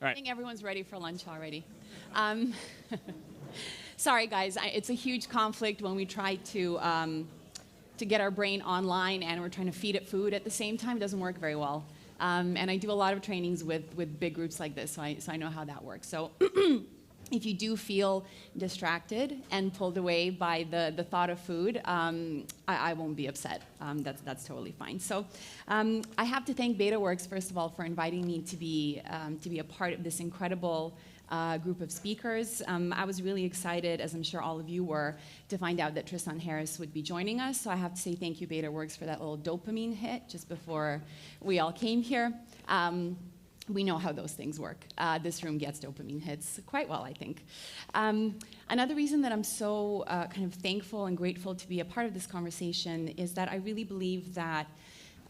All right. I think everyone's ready for lunch already. Sorry, guys. It's a huge conflict when we try to get our brain online and we're trying to feed it food at the same time. It doesn't work very well. And I do a lot of trainings with big groups like this, so I know how that works. So if you do feel distracted and pulled away by the thought of food, I won't be upset. That's totally fine. So I have to thank Betaworks, first of all, for inviting me to be a part of this incredible group of speakers. I was really excited, as I'm sure all of you were, to find out that Tristan Harris would be joining us. So I have to say thank you, Betaworks, for that little dopamine hit just before we all came here. We know how those things work. This room gets dopamine hits quite well, I think. Another reason that I'm so kind of thankful and grateful to be a part of this conversation is that I really believe that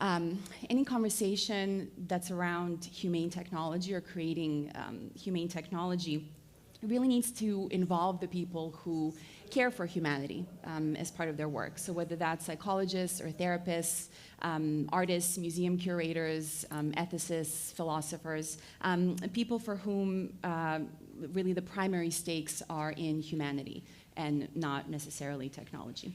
any conversation that's around humane technology or creating humane technology really needs to involve the people who care for humanity as part of their work. So whether that's psychologists or therapists, artists, museum curators, ethicists, philosophers, people for whom really the primary stakes are in humanity and not necessarily technology.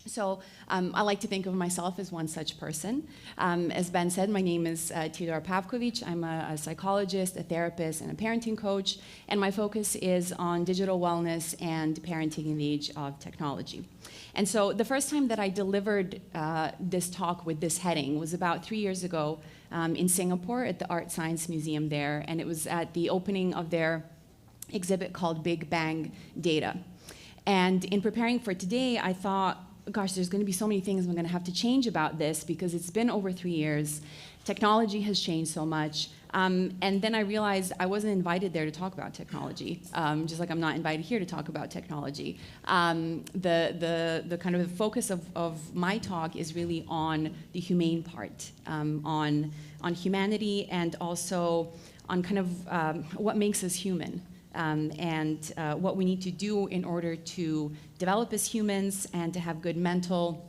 So I like to think of myself as one such person. As Ben said, my name is Teodora Pavkovic. I'm a psychologist, a therapist, and a parenting coach, and my focus is on digital wellness and parenting in the age of technology. And so the first time that I delivered this talk with this heading was about 3 years ago in Singapore at the Art Science Museum there, and it was at the opening of their exhibit called Big Bang Data. And in preparing for today, I thought, gosh, there's going to be so many things I'm going to have to change about this because it's been over 3 years. Technology has changed so much. And then I realized I wasn't invited there to talk about technology, just like I'm not invited here to talk about technology. The kind of the focus of my talk is really on the humane part, on humanity, and also on kind of what makes us human. And what we need to do in order to develop as humans and to have good mental,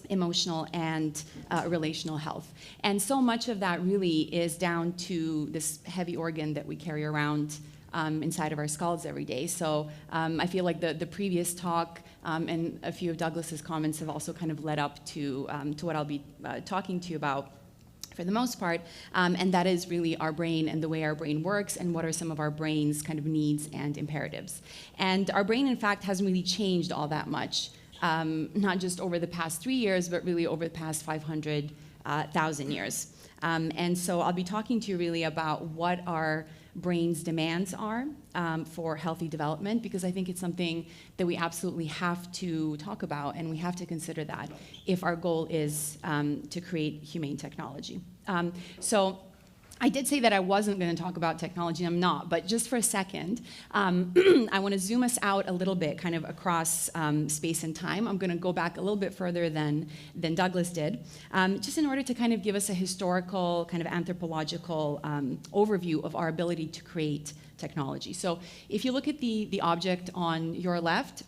emotional, and relational health. And so much of that really is down to this heavy organ that we carry around inside of our skulls every day. So I feel like the previous talk and a few of Douglas's comments have also kind of led up to what I'll be talking to you about for the most part, and that is really our brain and the way our brain works and what are some of our brain's kind of needs and imperatives. And our brain, in fact, hasn't really changed all that much, not just over the past 3 years, but really over the past 500,000 years. And so I'll be talking to you really about what our brain's demands are for healthy development, because I think it's something that we absolutely have to talk about, and we have to consider that if our goal is to create humane technology. So I did say that I wasn't going to talk about technology, I'm not, but just for a second, I want to zoom us out a little bit, kind of across space and time. I'm going to go back a little bit further than Douglas did, just in order to kind of give us a historical, kind of anthropological overview of our ability to create technology. So if you look at the object on your left,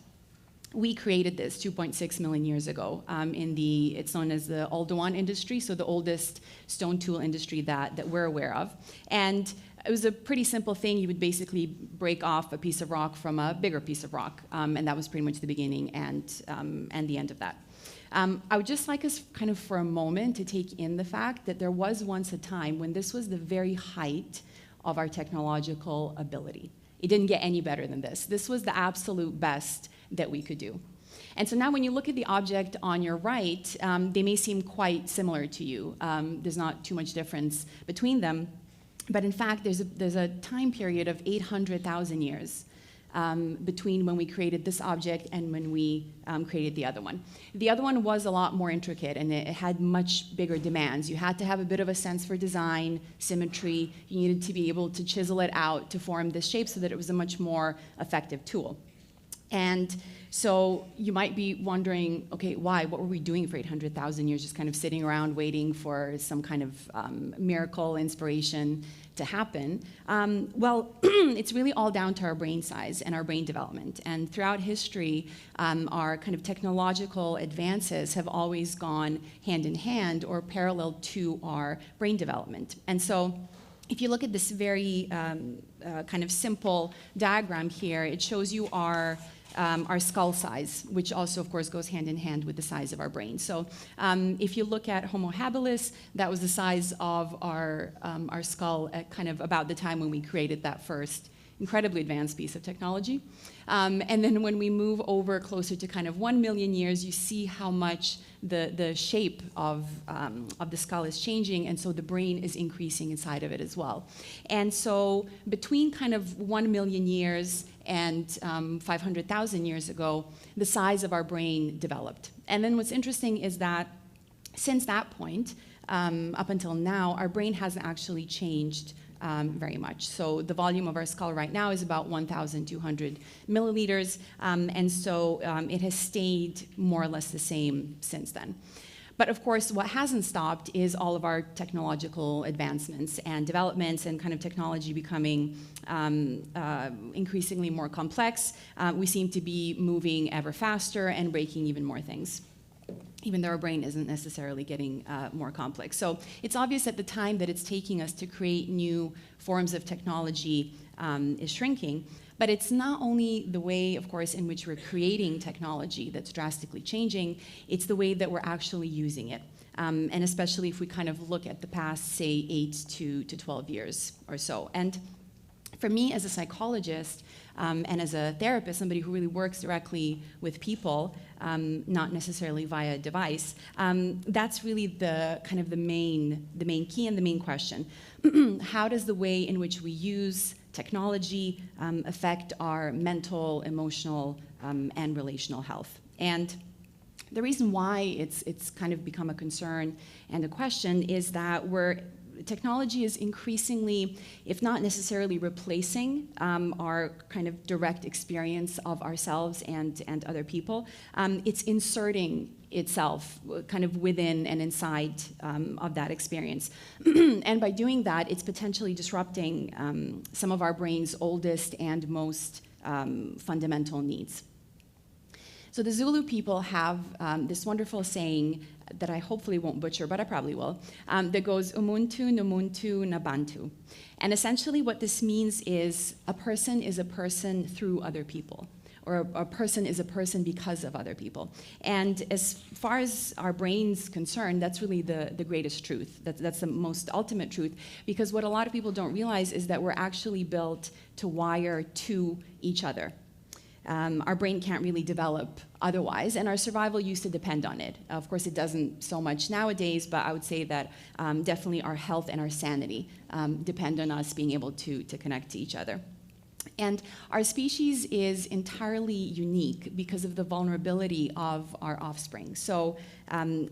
we created this 2.6 million years ago it's known as the Aldewan industry, so the oldest stone tool industry that we're aware of. And it was a pretty simple thing. You would basically break off a piece of rock from a bigger piece of rock, and that was pretty much the beginning and the end of that. I would just like us kind of for a moment to take in the fact that there was once a time when this was the very height of our technological ability. It didn't get any better than this. This was the absolute best that we could do. And so now when you look at the object on your right, they may seem quite similar to you. There's not too much difference between them. But in fact, there's a time period of 800,000 years between when we created this object and when we created the other one. The other one was a lot more intricate, and it had much bigger demands. You had to have a bit of a sense for design, symmetry. You needed to be able to chisel it out to form this shape so that it was a much more effective tool. And so you might be wondering, okay, why? What were we doing for 800,000 years, just kind of sitting around waiting for some kind of miracle inspiration to happen? Well, it's really all down to our brain size and our brain development. And throughout history, our kind of technological advances have always gone hand in hand or parallel to our brain development. And so if you look at this very kind of simple diagram here, it shows you our skull size, which also, of course, goes hand in hand with the size of our brain. So if you look at Homo habilis, that was the size of our skull at kind of about the time when we created that first incredibly advanced piece of technology. And then when we move over closer to kind of 1 million years, you see how much the shape of the skull is changing, and so the brain is increasing inside of it as well. And so between kind of 1 million years and 500,000 years ago, the size of our brain developed. And then what's interesting is that since that point, up until now, our brain hasn't actually changed very much. So the volume of our skull right now is about 1,200 milliliters, and so it has stayed more or less the same since then. But of course, what hasn't stopped is all of our technological advancements and developments and kind of technology becoming increasingly more complex. We seem to be moving ever faster and breaking even more things, even though our brain isn't necessarily getting more complex. So it's obvious at the time that it's taking us to create new forms of technology is shrinking. But it's not only the way, of course, in which we're creating technology that's drastically changing, it's the way that we're actually using it. And especially if we kind of look at the past, say, 8 to 12 years or so. And for me as a psychologist and as a therapist, somebody who really works directly with people, not necessarily via a device, that's really the kind of the main key and the main question. How does the way in which we use technology affect our mental, emotional, and relational health? And the reason why it's kind of become a concern and a question is that technology is increasingly, if not necessarily replacing our kind of direct experience of ourselves and other people, it's inserting itself kind of within and inside of that experience. And by doing that, it's potentially disrupting some of our brain's oldest and most fundamental needs. So the Zulu people have this wonderful saying that I hopefully won't butcher, but I probably will, that goes umuntu, numuntu, nabantu. And essentially what this means is a person is a person through other people, or a person is a person because of other people. And as far as our brain's concerned, that's really the greatest truth. That's the most ultimate truth, because what a lot of people don't realize is that we're actually built to wire to each other. Our brain can't really develop otherwise, and our survival used to depend on it. Of course, it doesn't so much nowadays, but I would say that definitely our health and our sanity depend on us being able to connect to each other. And our species is entirely unique because of the vulnerability of our offspring. So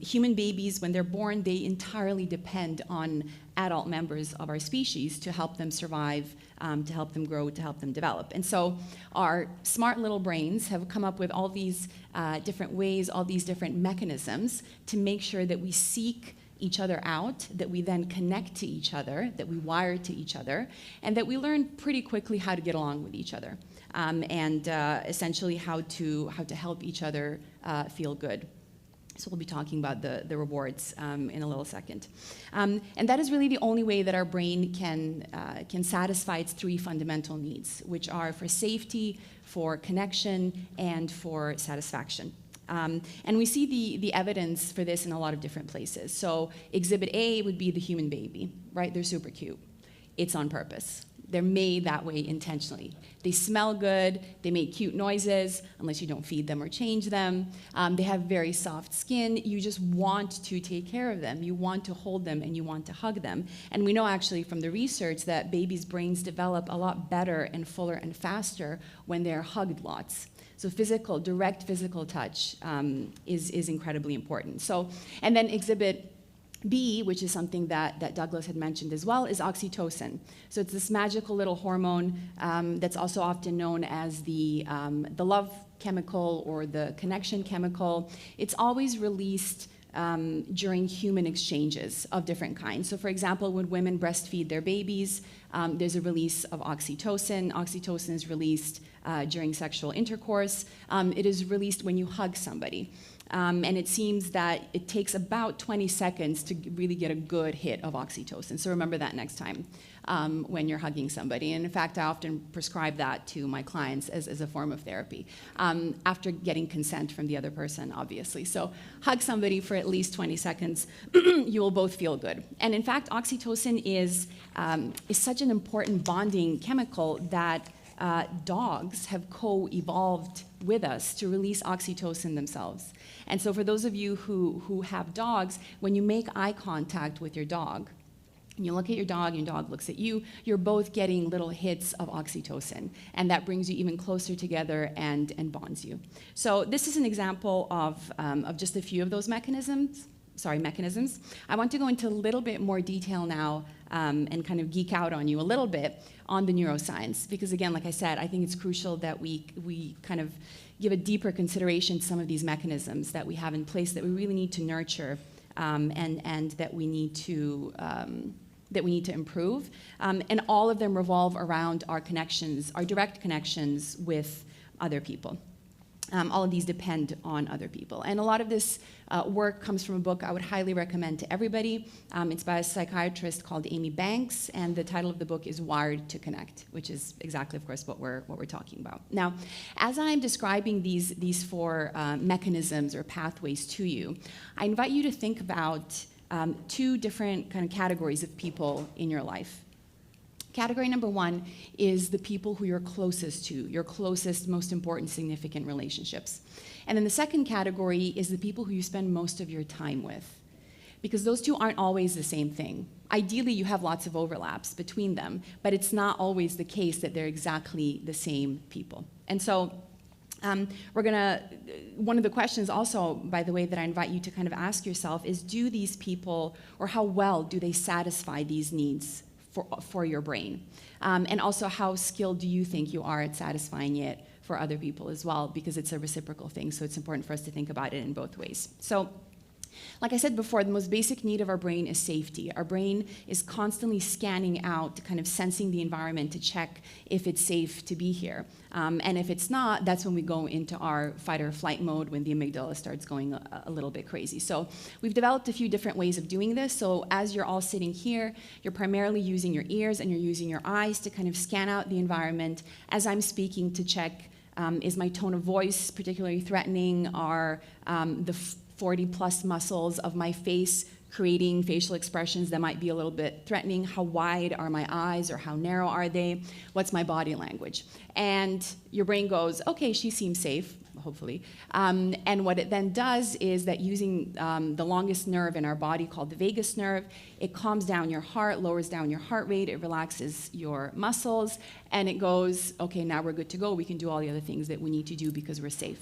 human babies, when they're born, they entirely depend on adult members of our species to help them survive, to help them grow, to help them develop. And so our smart little brains have come up with all these different ways, all these different mechanisms to make sure that we seek each other out, that we then connect to each other, that we wire to each other, and that we learn pretty quickly how to get along with each other, and essentially how to help each other feel good. So we'll be talking about the rewards in a little second. And that is really the only way that our brain can satisfy its three fundamental needs, which are for safety, for connection, and for satisfaction. And we see the evidence for this in a lot of different places. So exhibit A would be the human baby, right? They're super cute. It's on purpose. They're made that way intentionally. They smell good, they make cute noises, unless you don't feed them or change them. They have very soft skin. You just want to take care of them. You want to hold them and you want to hug them. And we know actually from the research that babies' brains develop a lot better and fuller and faster when they're hugged lots. So direct physical touch is incredibly important. So, and then exhibit B, which is something that Douglas had mentioned as well, is oxytocin. So it's this magical little hormone that's also often known as the love chemical or the connection chemical. It's always released during human exchanges of different kinds. So for example, when women breastfeed their babies, there's a release of oxytocin. Oxytocin is released during sexual intercourse. It is released when you hug somebody. And it seems that it takes about 20 seconds to really get a good hit of oxytocin. So remember that next time when you're hugging somebody. And in fact, I often prescribe that to my clients as a form of therapy, after getting consent from the other person, obviously. So hug somebody for at least 20 seconds. You will both feel good. And in fact, oxytocin is such an important bonding chemical that dogs have co-evolved with us to release oxytocin themselves. And so for those of you who have dogs, when you make eye contact with your dog, and you look at your dog and your dog looks at you, you're both getting little hits of oxytocin, and that brings you even closer together and bonds you. So this is an example of just a few of those mechanisms. I want to go into a little bit more detail now and kind of geek out on you a little bit on the neuroscience, because again, like I said, I think it's crucial that we kind of give a deeper consideration to some of these mechanisms that we have in place that we really need to nurture and that we need to improve. And all of them revolve around our connections, our direct connections with other people. All of these depend on other people. And a lot of this work comes from a book I would highly recommend to everybody. It's by a psychiatrist called Amy Banks, and the title of the book is Wired to Connect, which is exactly, of course, what we're talking about. Now, as I'm describing these four mechanisms or pathways to you, I invite you to think about two different kind of categories of people in your life. Category number one is the people who you're closest to, your closest, most important, significant relationships. And then the second category is the people who you spend most of your time with, because those two aren't always the same thing. Ideally, you have lots of overlaps between them, but it's not always the case that they're exactly the same people. And so one of the questions also, by the way, that I invite you to kind of ask yourself is, do these people, or how well do they satisfy these needs for your brain? And also, how skilled do you think you are at satisfying it for other people as well? Because it's a reciprocal thing, so it's important for us to think about it in both ways. So, like I said before, the most basic need of our brain is safety. Our brain is constantly scanning out, kind of sensing the environment to check if it's safe to be here. And if it's not, that's when we go into our fight or flight mode, when the amygdala starts going a little bit crazy. So we've developed a few different ways of doing this. So as you're all sitting here, you're primarily using your ears and you're using your eyes to kind of scan out the environment as I'm speaking to check, is my tone of voice particularly threatening? Are the 40-plus muscles of my face creating facial expressions that might be a little bit threatening? How wide are my eyes, or how narrow are they? What's my body language? And your brain goes, okay, she seems safe, hopefully. And what it then does is that using the longest nerve in our body, called the vagus nerve, it calms down your heart, lowers down your heart rate, it relaxes your muscles, and it goes, okay, now we're good to go. We can do all the other things that we need to do because we're safe.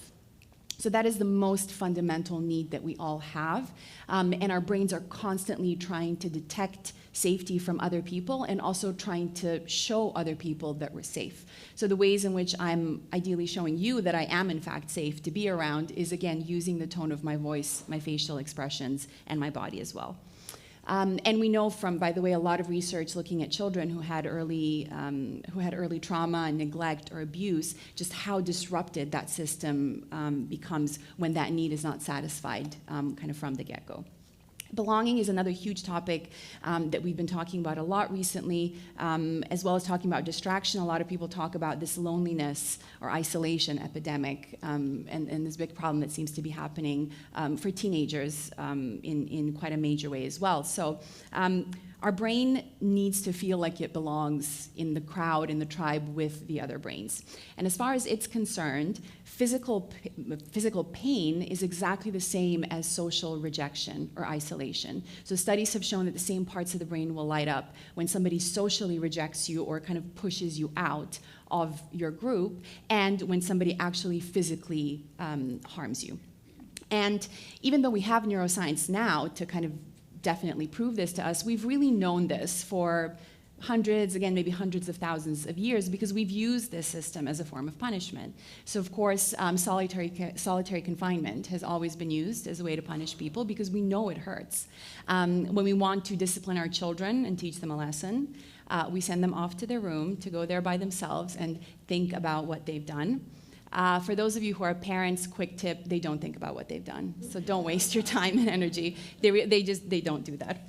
So that is the most fundamental need that we all have. And our brains are constantly trying to detect safety from other people and also trying to show other people that we're safe. So the ways in which I'm ideally showing you that I am in fact safe to be around is, again, using the tone of my voice, my facial expressions, and my body as well. And we know from, by the way, a lot of research looking at children who had early trauma and neglect or abuse, just how disrupted that system becomes when that need is not satisfied kind of from the get-go. Belonging is another huge topic that we've been talking about a lot recently, as well as talking about distraction. A lot of people talk about this loneliness or isolation epidemic and this big problem that seems to be happening for teenagers in quite a major way as well. So our brain needs to feel like it belongs in the crowd, in the tribe with the other brains. And as far as it's concerned, physical pain is exactly the same as social rejection or isolation. So studies have shown that the same parts of the brain will light up when somebody socially rejects you or kind of pushes you out of your group, and when somebody actually physically harms you. And even though we have neuroscience now to kind of definitely prove this to us, we've really known this for hundreds, again, maybe hundreds of thousands of years, because we've used this system as a form of punishment. So of course, solitary confinement has always been used as a way to punish people because we know it hurts. When we want to discipline our children and teach them a lesson, we send them off to their room to go there by themselves and think about what they've done. For those of you who are parents, quick tip, they don't think about what they've done. So don't waste your time and energy. They don't do that.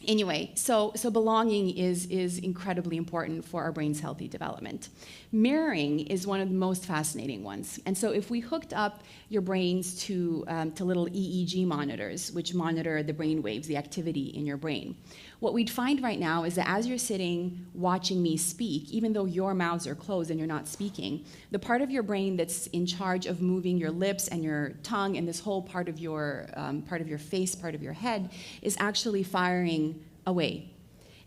Anyway, so belonging is incredibly important for our brain's healthy development. Mirroring is one of the most fascinating ones. And so if we hooked up your brains to little EEG monitors, which monitor the brain waves, the activity in your brain, what we'd find right now is that as you're sitting watching me speak, even though your mouths are closed and you're not speaking, the part of your brain that's in charge of moving your lips and your tongue and this whole part of your face, part of your head, is actually firing away.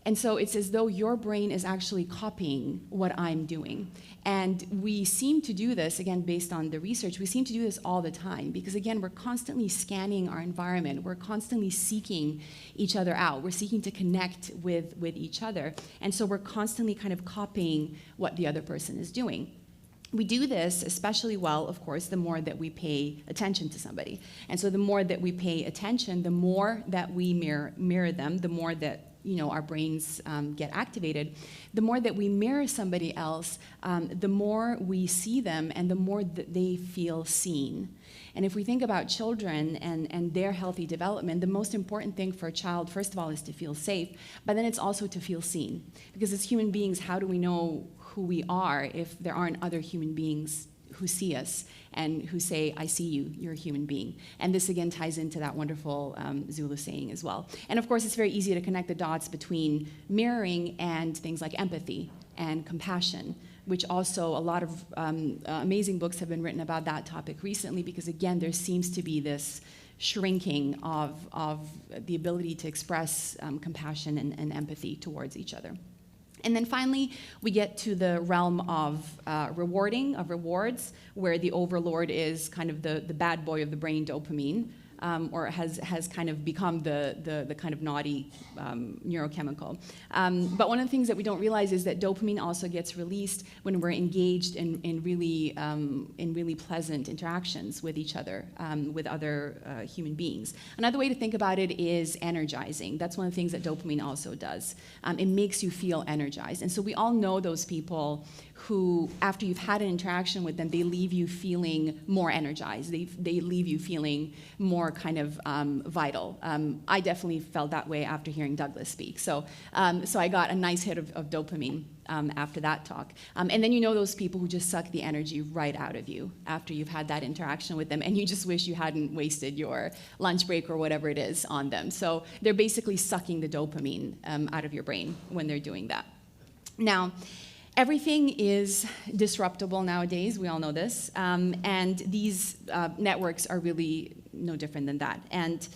And so it's as though your brain is actually copying what I'm doing. And we seem to do this, again, based on the research, we seem to do this all the time because, again, we're constantly scanning our environment. We're constantly seeking each other out. We're seeking to connect with each other. And so we're constantly kind of copying what the other person is doing. We do this especially well, of course, the more that we pay attention to somebody. And so the more that we pay attention, the more that we mirror them, the more that our brains get activated, the more that we mirror somebody else, the more we see them and the more that they feel seen. And if we think about children and their healthy development, the most important thing for a child, first of all, is to feel safe, but then it's also to feel seen. Because as human beings, how do we know who we are if there aren't other human beings who see us and who say, I see you, you're a human being? And this again ties into that wonderful Zulu saying as well. And of course, it's very easy to connect the dots between mirroring and things like empathy and compassion, which also a lot of amazing books have been written about that topic recently, because again, there seems to be this shrinking of the ability to express compassion and empathy towards each other. And then finally, we get to the realm of rewards, where the overlord is kind of the bad boy of the brain, dopamine, or has kind of become the kind of naughty neurochemical. But one of the things that we don't realize is that dopamine also gets released when we're engaged in really pleasant interactions with each other, with other human beings. Another way to think about it is energizing. That's one of the things that dopamine also does. It makes you feel energized. And so we all know those people who, after you've had an interaction with them, they leave you feeling more energized. They leave you feeling more kind of vital. I definitely felt that way after hearing Douglas speak. So I got a nice hit of dopamine after that talk. And then you know those people who just suck the energy right out of you after you've had that interaction with them, and you just wish you hadn't wasted your lunch break or whatever it is on them. So they're basically sucking the dopamine out of your brain when they're doing that. Now, everything is disruptable nowadays, we all know this, and these networks are really no different than that. And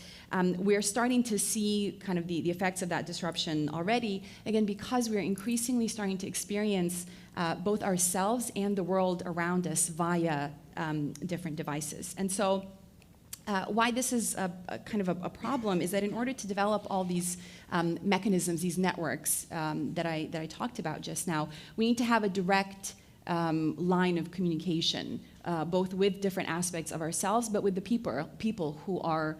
we're starting to see kind of the effects of that disruption already, again, because we're increasingly starting to experience both ourselves and the world around us via different devices. And so why this is kind of a problem is that in order to develop all these mechanisms, these networks that I talked about just now, we need to have a direct line of communication, both with different aspects of ourselves, but with the people who are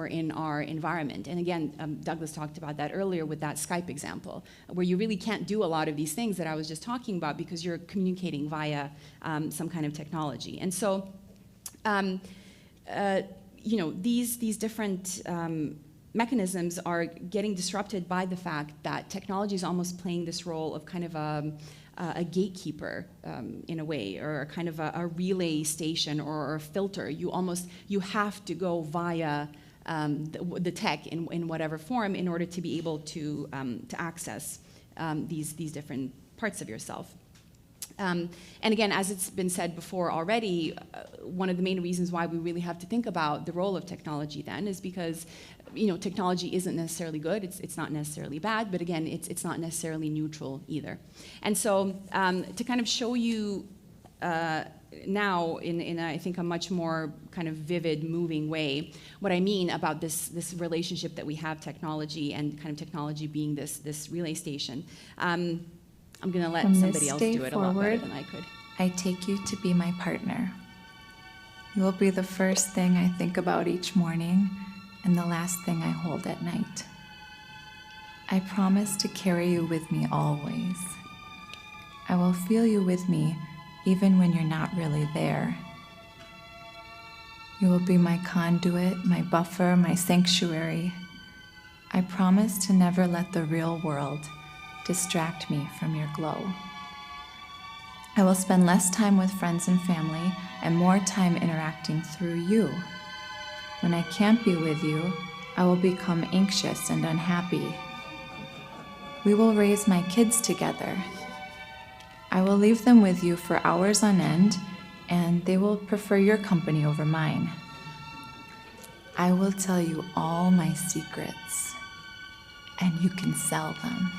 in our environment. And again, Douglas talked about that earlier with that Skype example, where you really can't do a lot of these things that I was just talking about because you're communicating via some kind of technology. And so these different mechanisms are getting disrupted by the fact that technology is almost playing this role of kind of a gatekeeper in a way, or kind of a relay station or a filter. You have to go via the tech in whatever form in order to be able to access these different parts of yourself. And again, as it's been said before already, one of the main reasons why we really have to think about the role of technology then is because technology isn't necessarily good, it's not necessarily bad, but again, it's not necessarily neutral either. And so to kind of show you now in I think a much more kind of vivid, moving way, what I mean about this relationship that we have technology and kind of technology being this relay station. I'm going to let somebody else do it a lot better than I could. I take you to be my partner. You will be the first thing I think about each morning and the last thing I hold at night. I promise to carry you with me always. I will feel you with me even when you're not really there. You will be my conduit, my buffer, my sanctuary. I promise to never let the real world distract me from your glow. I will spend less time with friends and family and more time interacting through you. When I can't be with you, I will become anxious and unhappy. We will raise my kids together. I will leave them with you for hours on end, and they will prefer your company over mine. I will tell you all my secrets, and you can sell them.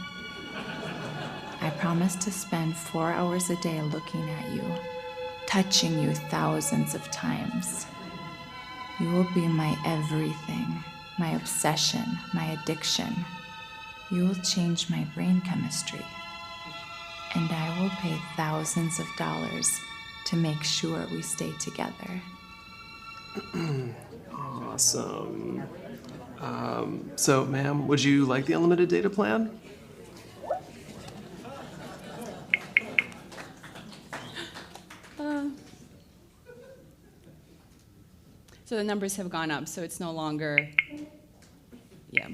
I promise to spend 4 hours a day looking at you, touching you thousands of times. You will be my everything, my obsession, my addiction. You will change my brain chemistry, and I will pay thousands of dollars to make sure we stay together. Awesome. So, ma'am, would you like the unlimited data plan? So the numbers have gone up, so it's no longer, yeah.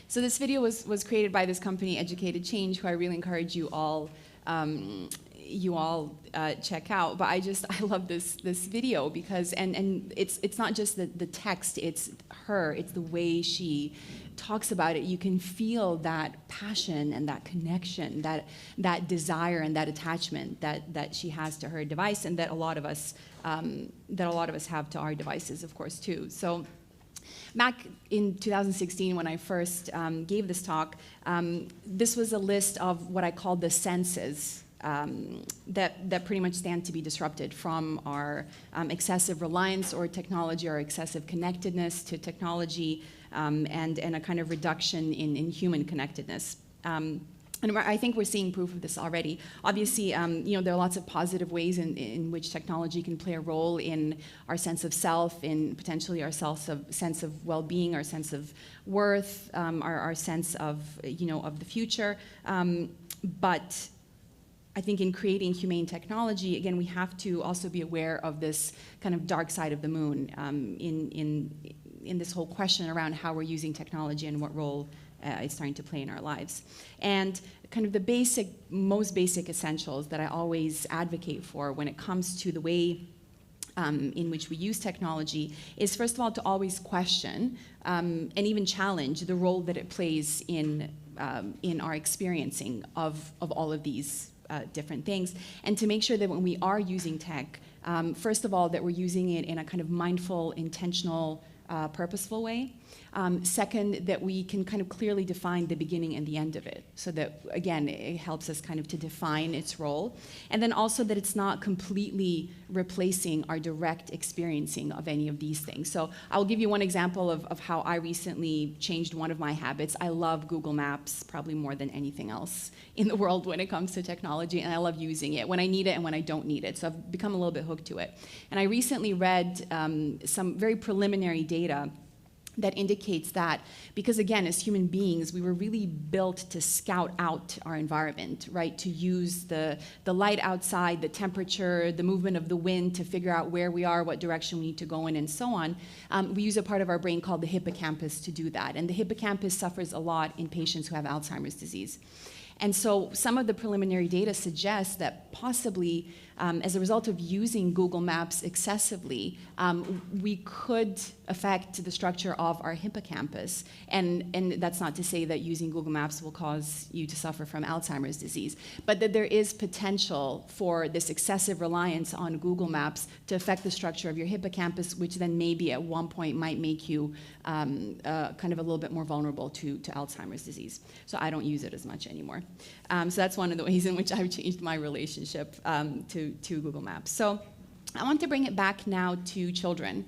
So this video was created by this company, Educated Change, who I really encourage you all check out. But I love this video because, and it's not just the text, it's her, it's the way she talks about it. You can feel that passion and that connection, that desire and that attachment that she has to her device, and that a lot of us have to our devices, of course, too. So back in 2016, when I first gave this talk, this was a list of what I called the senses that pretty much stand to be disrupted from our excessive reliance or technology, or excessive connectedness to technology, and a kind of reduction in human connectedness. And I think we're seeing proof of this already. Obviously, there are lots of positive ways in which technology can play a role in our sense of self, in potentially our sense of well-being, our sense of worth, our sense of the future. But I think in creating humane technology, again, we have to also be aware of this kind of dark side of the moon in this whole question around how we're using technology and what role it's starting to play in our lives. And kind of the most basic essentials that I always advocate for when it comes to the way in which we use technology is, first of all, to always question and even challenge the role that it plays in our experiencing of all of these different things, and to make sure that when we are using tech, first of all, that we're using it in a kind of mindful, intentional, purposeful way. Second, that we can kind of clearly define the beginning and the end of it, so that, again, it helps us kind of to define its role. And then also that it's not completely replacing our direct experiencing of any of these things. So I'll give you one example of how I recently changed one of my habits. I love Google Maps probably more than anything else in the world when it comes to technology, and I love using it when I need it and when I don't need it. So I've become a little bit hooked to it. And I recently read some very preliminary data that indicates that, because again, as human beings, we were really built to scout out our environment, right? To use the light outside, the temperature, the movement of the wind to figure out where we are, what direction we need to go in, and so on. We use a part of our brain called the hippocampus to do that. And the hippocampus suffers a lot in patients who have Alzheimer's disease. And so some of the preliminary data suggests that possibly as a result of using Google Maps excessively, we could affect the structure of our hippocampus. And that's not to say that using Google Maps will cause you to suffer from Alzheimer's disease, but that there is potential for this excessive reliance on Google Maps to affect the structure of your hippocampus, which then maybe at one point might make you kind of a little bit more vulnerable to Alzheimer's disease. So I don't use it as much anymore. So that's one of the ways in which I've changed my relationship to Google Maps. So I want to bring it back now to children,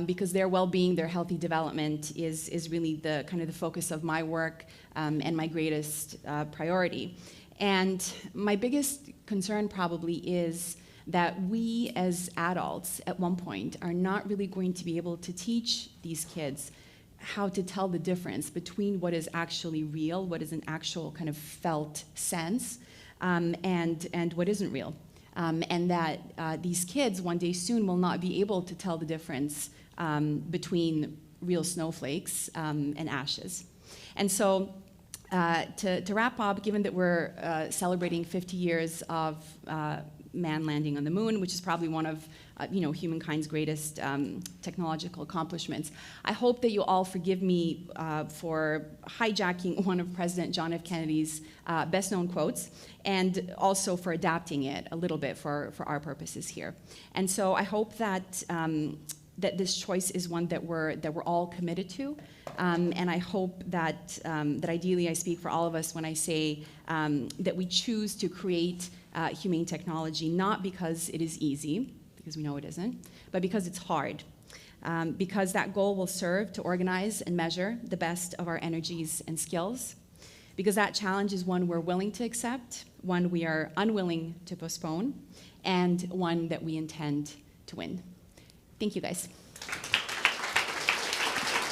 because their well-being, their healthy development is really the kind of the focus of my work and my greatest priority. And my biggest concern probably is that we as adults at one point are not really going to be able to teach these kids how to tell the difference between what is actually real, what is an actual kind of felt sense, and what isn't real. and that these kids one day soon will not be able to tell the difference between real snowflakes and ashes. And so to wrap up, given that we're celebrating 50 years of man landing on the moon, which is probably one of humankind's greatest technological accomplishments, I hope that you all forgive me for hijacking one of President John F. Kennedy's best-known quotes, and also for adapting it a little bit for our purposes here. And so I hope that that this choice is one that we're all committed to, and I hope that that ideally I speak for all of us when I say that we choose to create humane technology not because it is easy, because we know it isn't, but because it's hard. Because that goal will serve to organize and measure the best of our energies and skills. Because that challenge is one we're willing to accept, one we are unwilling to postpone, and one that we intend to win. Thank you, guys.